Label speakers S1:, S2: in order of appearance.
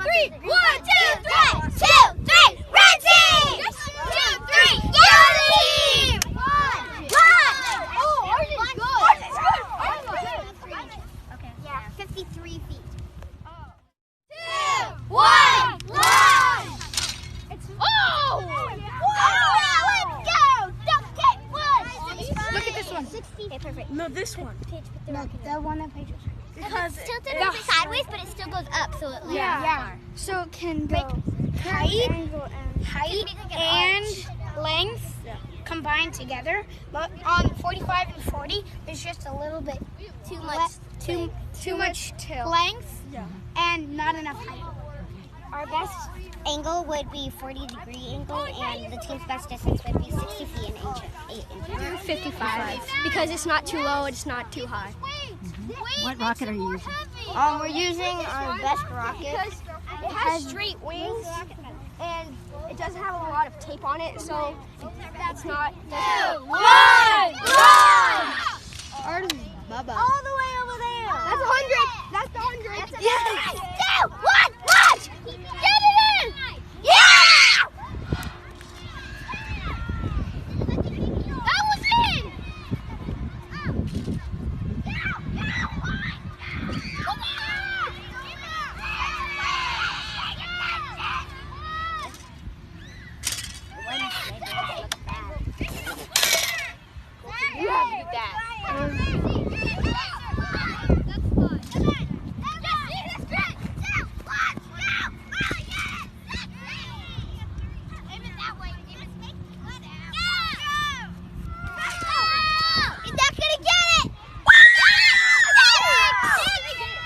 S1: 3. 1, 2, 3. 2, 3. Red team. 2, 3. Yellow team. 1. Oh, ours is good. Ours is good. Okay. Yeah, 53 feet. 2, 1, launch. Oh! Let's go! Duck kick one!
S2: Look at this one.
S1: 60. Okay, perfect.
S2: No, this one.
S1: No,
S2: the one that Paige was
S1: because it's tilted a bit sideways, but it still goes up, so it
S2: yeah. So it can go height and length combined together. But on 45 and 40, there's just a little bit too much length and not enough height.
S1: Our best angle would be 40-degree angle, and the team's best distance would be 60 feet and 8 inches.
S2: 55 because it's not too low and it's not too high.
S3: What rocket are you using?
S1: We're using our best rocket.
S2: Because it has straight wings and it doesn't have a lot of tape on it, so that's not.
S1: 2, 1, launch!
S2: Ours is Bubba.
S1: All the